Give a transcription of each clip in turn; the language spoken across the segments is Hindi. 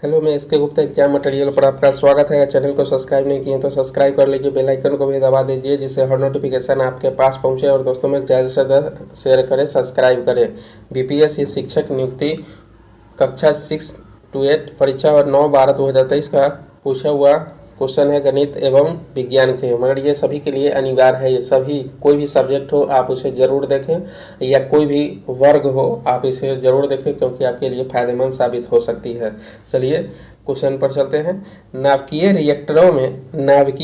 हेलो, मैं इसके गुप्ता एग्जाम मटेरियल पर आपका स्वागत है। अगर चैनल को सब्सक्राइब नहीं किए तो सब्सक्राइब कर लीजिए, बेल आइकन को भी दबा दीजिए जिससे हर नोटिफिकेशन आपके पास पहुंचे और दोस्तों में ज़्यादा से ज़्यादा शेयर करें, सब्सक्राइब करें। बीपीएससी शिक्षक नियुक्ति कक्षा 6 to 8 परीक्षा और 9/12/2023 का पूछा हुआ क्वेश्चन है गणित एवं विज्ञान के, मगर ये सभी के लिए अनिवार्य है। ये सभी कोई भी सब्जेक्ट हो आप उसे ज़रूर देखें या कोई भी वर्ग हो आप इसे ज़रूर देखें, क्योंकि आपके लिए फ़ायदेमंद साबित हो सकती है। चलिए क्वेश्चन पर चलते हैं। नाभिकीय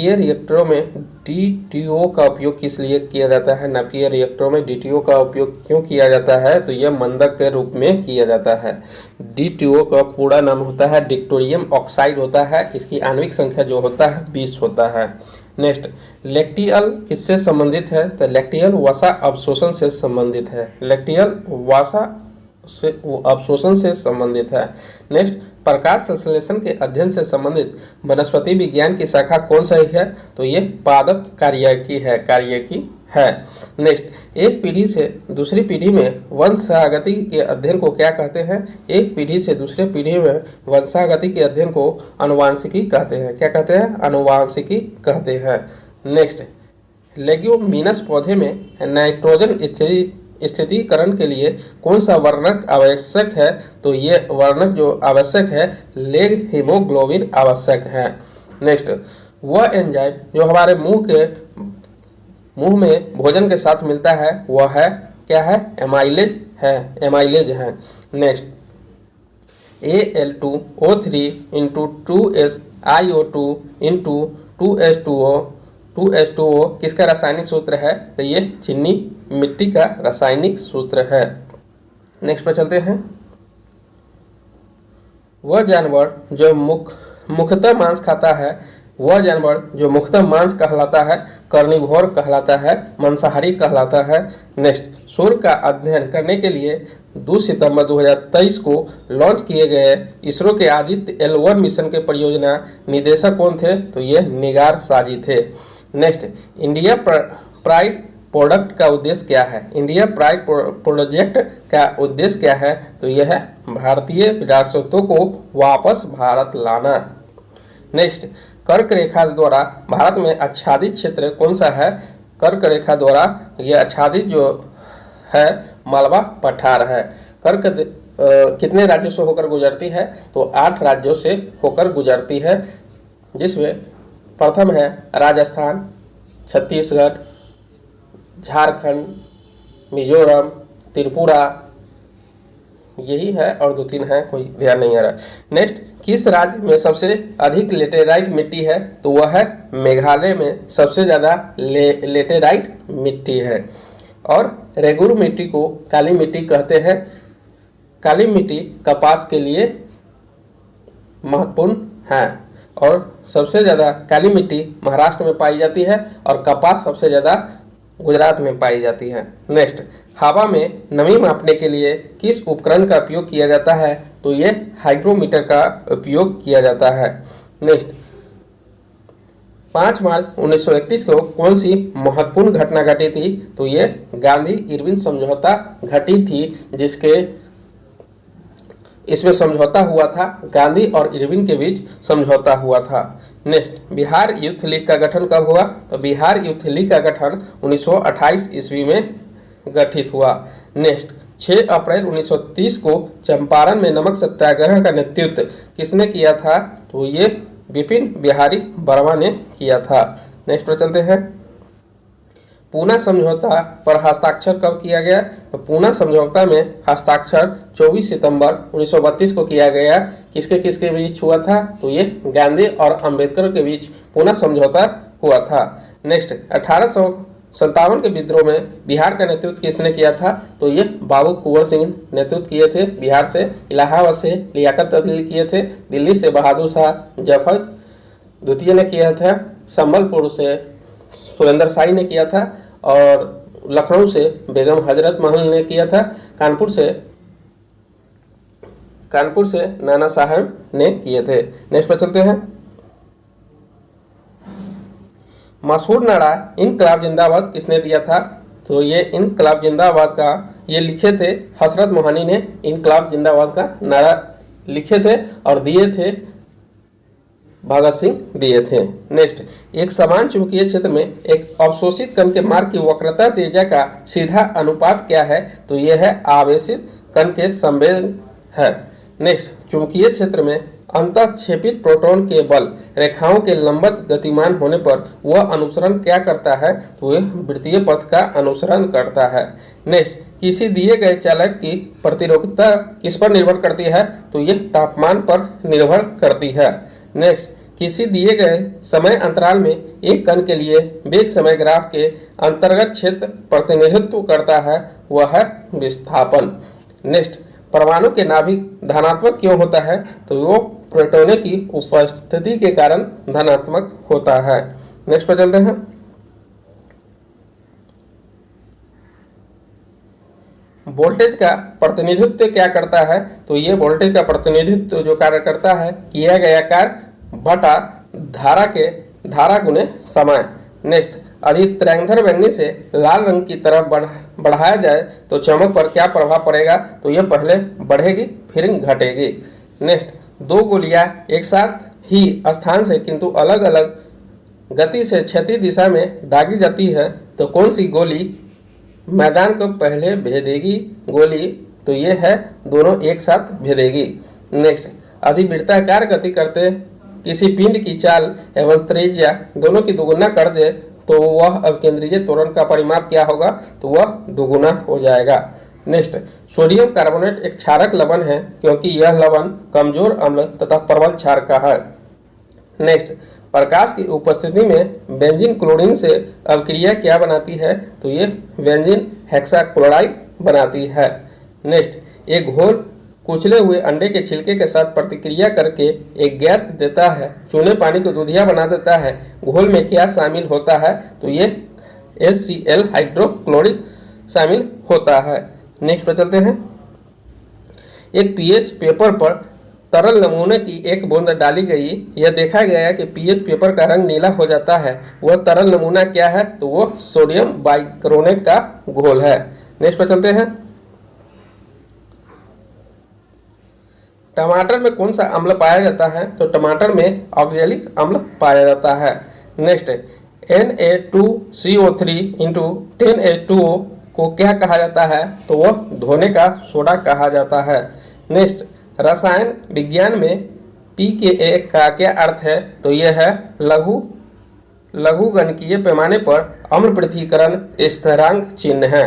रिएक्टरों में डीटीओ का उपयोग किस लिए किया जाता है? नाभिकीय रिएक्टरों में डीटीओ का उपयोग क्यों किया जाता है? तो यह मंदक के रूप में किया जाता है। डीटीओ का पूरा नाम होता है डिक्टोरियम ऑक्साइड होता है। इसकी आणविक संख्या जो होता है 20 होता है। नेक्स्ट, लैक्टियल किससे संबंधित है? तो लैक्टियल वसा अवशोषण से संबंधित है। लैक्टियल वसा से अवशोषण से संबंधित है। नेक्स्ट, प्रकाश संश्लेषण के अध्ययन से संबंधित वनस्पति विज्ञान की शाखा कौन सा है? तो ये पादप कार्यकी है। नेक्स्ट, एक पीढ़ी से दूसरी पीढ़ी में वंशागति के अध्ययन को क्या कहते हैं? एक पीढ़ी से दूसरे पीढ़ी में वंशागति के अध्ययन को आनुवांशिकी कहते हैं। क्या कहते हैं? आनुवांशिकी कहते हैं। नेक्स्ट, लेग्यूमिनस पौधे में नाइट्रोजन स्थिरीकरण के लिए कौन सा वर्णक आवश्यक है? तो ये वर्णक जो आवश्यक है लेग हीमोग्लोबिन आवश्यक है। नेक्स्ट, वह एंजाइम जो हमारे मुंह में भोजन के साथ मिलता है वह है क्या है? एमाइलेज है। Next, Al2O3 into 2SiO2 into 2H2O किसका रासायनिक सूत्र है? तो ये चीनी मिट्टी का रासायनिक सूत्र है। नेक्स्ट पर चलते हैं। वह जानवर जो मुख्यतः मांस खाता है, वह जानवर जो मुख्यतः मांस कहलाता है कार्निवोर कहलाता है, मांसाहारी कहलाता है। नेक्स्ट, सूर्य का अध्ययन करने के लिए 2 सितंबर 2023 को लॉन्च किए गए इसरो के आदित्य L1 मिशन के परियोजना निदेशक कौन थे? तो ये निगार साजी थे। नेक्स्ट, इंडिया प्राइड प्रोडक्ट का उद्देश्य क्या है? इंडिया प्राइड प्रोजेक्ट का उद्देश्य क्या है? तो यह है भारतीय विरासतों को वापस भारत लाना। नेक्स्ट, कर्क रेखा द्वारा भारत में आच्छादित क्षेत्र कौन सा है? कर्क रेखा द्वारा यह आच्छादित जो है मालवा पठार है। कर्क कितने राज्यों से होकर गुजरती है? तो 8 राज्यों से होकर गुजरती है, जिसमें प्रथम है राजस्थान, छत्तीसगढ़, झारखंड, मिजोरम, त्रिपुरा, यही है और 2-3 है, कोई ध्यान नहीं आ रहा। नेक्स्ट, किस राज्य में सबसे अधिक लेटेराइट मिट्टी है? तो वह है मेघालय में सबसे ज़्यादा लेटेराइट मिट्टी है। और रेगुर मिट्टी को काली मिट्टी कहते हैं। काली मिट्टी कपास के लिए महत्वपूर्ण है और सबसे ज़्यादा काली मिट्टी महाराष्ट्र में पाई जाती है और कपास सबसे ज़्यादा गुजरात में पाई जाती है। नेक्स्ट, हवा में नमी मापने के लिए किस उपकरण का उपयोग किया जाता है? तो ये हाइग्रोमीटर का उपयोग किया जाता है। नेक्स्ट, 5 मार्च 1931 को कौन सी महत्वपूर्ण घटना घटी थी? तो ये गांधी इरविन समझौता घटी थी, इसमें समझौता हुआ था, गांधी और इरविन के बीच समझौता हुआ था। नेक्स्ट, बिहार यूथ लीग का गठन कब हुआ? तो बिहार यूथ लीग का गठन 1928 ईस्वी में गठित हुआ। नेक्स्ट, 6 अप्रैल 1930 को चंपारण में नमक सत्याग्रह का नेतृत्व किसने किया था? तो ये विपिन बिहारी वर्मा ने किया था। नेक्स्ट पर चलते हैं। पूना समझौता पर हस्ताक्षर कब किया गया? तो पूना समझौता में हस्ताक्षर 24 सितंबर 1932 को किया गया। किसके किसके बीच हुआ था? तो ये गांधी और अंबेडकर के बीच पूना समझौता हुआ था। नेक्स्ट, 1857 के विद्रोह में बिहार का नेतृत्व किसने किया था? तो ये बाबू कुंवर सिंह नेतृत्व किए थे बिहार से। इलाहाबाद से लियाकत अली किए थे। दिल्ली से बहादुर शाह जफर द्वितीय ने किया था। संबलपुर से सुरेंद्र शाही ने किया था और लखनऊ से बेगम हजरत महल ने किया था। कानपुर से नाना साहब ने किए थे। नेक्स्ट पर चलते हैं। मशहूर नारा इनकलाब जिंदाबाद किसने दिया था? तो ये इनकलाब जिंदाबाद का ये लिखे थे हसरत मोहानी ने। इनकलाब जिंदाबाद का नारा लिखे थे और दिए थे भगत सिंह दिए थे। नेक्स्ट, एक समान चुंबकीय क्षेत्र में एक अवशोषित कण के मार्ग की वक्रता त्रिज्या का सीधा अनुपात क्या है? तो यह है आवेशित कण के संवेग है। नेक्स्ट, चुंबकीय क्षेत्र में अंतःक्षेपित प्रोटॉन के बल रेखाओं के लंबवत गतिमान होने पर वह अनुसरण क्या करता है? तो यह वृत्तीय पथ का अनुसरण करता है। नेक्स्ट, किसी दिए गए चालक की प्रतिरोधकता किस पर निर्भर करती है? तो यह तापमान पर निर्भर करती है। नेक्स्ट, किसी दिए गए समय अंतराल में एक कण के लिए वेग समय ग्राफ के अंतर्गत क्षेत्र प्रतिनिधित्व करता है, वह है विस्थापन। नेक्स्ट, परमाणु के नाभिक धनात्मक क्यों होता है? तो वो प्रोटॉनों की उपस्थिति के कारण धनात्मक होता है। नेक्स्ट पर चलते हैं। वोल्टेज का प्रतिनिधित्व क्या करता है? तो ये वोल्टेज का प्रतिनिधित्व जो कार्य करता है, किया गया कार्य बटा धारा गुने समय। नेक्स्ट, अधिक तरंगधर बैंगनी से लाल रंग की तरफ बढ़ाया जाए तो चमक पर क्या प्रभाव पड़ेगा? तो यह पहले बढ़ेगी फिर घटेगी। नेक्स्ट, दो गोलियां एक साथ ही स्थान से किंतु अलग अलग गति से क्षैतिज दिशा में दागी जाती है तो कौन सी गोली मैदान को पहले भेदेगी? गोली तो ये है दोनों एक साथ भेदेगी। नेक्स्ट, अधिवृत्ताकार गति करते किसी पिंड की चाल एवं त्रिज्या दोनों की दोगुना कर दे तो वह अवकेंद्रीय त्वरण का परिमाप क्या होगा? तो वह दोगुना हो जाएगा। नेक्स्ट, सोडियम कार्बोनेट एक क्षारक लवण है क्योंकि यह लवण कमजोर अम्ल तथा प्रबल क्षार का है। नेक्स्ट, प्रकाश की उपस्थिति में बेंजीन क्लोरीन से अवक्रिया क्या बनाती है? तो ये बेंजीन हेक्साक्लोराइड बनाती है। नेक्स्ट, एक घोल कुचले हुए अंडे के छिलके के साथ प्रतिक्रिया करके एक गैस देता है, चूने पानी को दूधिया बना देता है। घोल में क्या शामिल होता है? तो ये HCl हाइड्रोक्लोरिक शामिल होता है। नेक्स्ट पर चलते हैं। एक पीएच पेपर पर तरल नमूने की एक बूंद डाली गई, यह देखा गया कि पीएच पेपर का रंग नीला हो जाता है। वह तरल नमूना क्या है? तो वह सोडियम बाइकार्बोनेट का घोल है। नेक्स्ट पर चलते हैं। टमाटर में कौन सा अम्ल पाया जाता है? तो टमाटर में ऑक्जेलिक अम्ल पाया जाता है। नेक्स्ट, Na2CO3 इंटू 10H2O को क्या कहा जाता है? तो वह धोने का सोडा कहा जाता है। नेक्स्ट, रसायन विज्ञान में pKa का क्या अर्थ है? तो यह है लघुगणकीय पैमाने पर अम्ल पृथक्करण स्थिरांक चिन्ह है।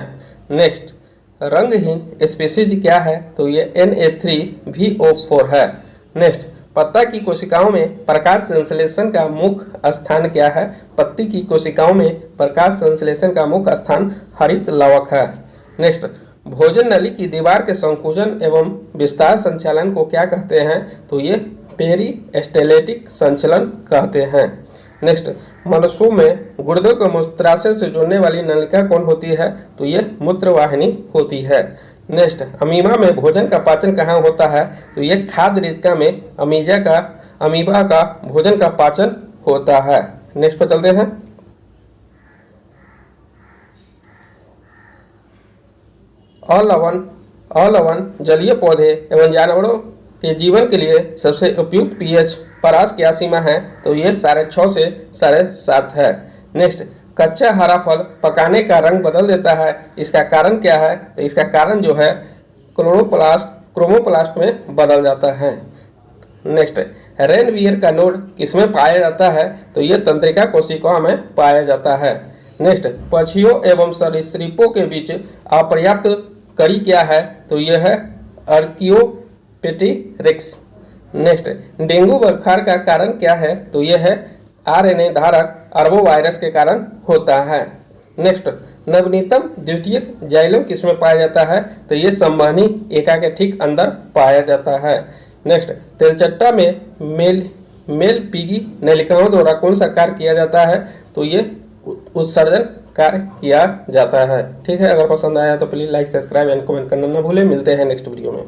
नेक्स्ट, रंगहीन स्पीशीज क्या है? तो ये Na3VO4 है। नेक्स्ट, पत्ता की कोशिकाओं में प्रकाश संश्लेषण का मुख्य स्थान क्या है? पत्ती की कोशिकाओं में प्रकाश संश्लेषण का मुख्य स्थान हरित लवक है। नेक्स्ट, भोजन नली की दीवार के संकुचन एवं विस्तार संचालन को क्या कहते हैं? तो ये पेरिस्टाल्टिक संचलन कहते हैं। नेक्स्ट, मनुष्यों में गुर्दों को मूत्राशय से जोड़ने वाली नलिका कौन होती है? तो ये मूत्रवाहिनी होती है। नेक्स्ट, अमीबा में भोजन का पाचन कहाँ होता है? तो ये खाद्य रिक्तिका में अमीबा का भोजन का पाचन होता है। नेक्स्ट पर चलते हैं। अलवण जलीय पौधे एवं जानवरों के जीवन के लिए सबसे उपयुक्त पीएच परास क्या सीमा है? तो ये 6.5 से 7.5 है। नेक्स्ट, कच्चा हरा फल पकाने का रंग बदल देता है, इसका कारण क्या है? तो इसका कारण जो है क्रोमोप्लास्ट में बदल जाता है। नेक्स्ट, रेनवियर का नोड किसमें पाया जाता है? तो ये तंत्रिका कोशिकाओं में पाया जाता है। नेक्स्ट, पक्षियों एवं सरीसृपों के बीच अपर्याप्त कड़ी क्या है? तो यह है आर्कियोपेटेरिक्स। नेक्स्ट, डेंगू बुखार का कारण क्या है? तो यह है RNA धारक अरबोवायरस के कारण होता है। नेक्स्ट, नवनीतम द्वितीयक जाइलम किसमें पाया जाता है? तो ये संवहनी एका के ठीक अंदर पाया जाता है। नेक्स्ट, तेलचट्टा में मेल पीगी नलिकाओं द्वारा कौन सा कार्य किया जाता है? तो ये उत्सर्जन कार्य किया जाता है। ठीक है, अगर पसंद आया तो please like, subscribe and comment करना न भूलें। मिलते हैं नेक्स्ट वीडियो में।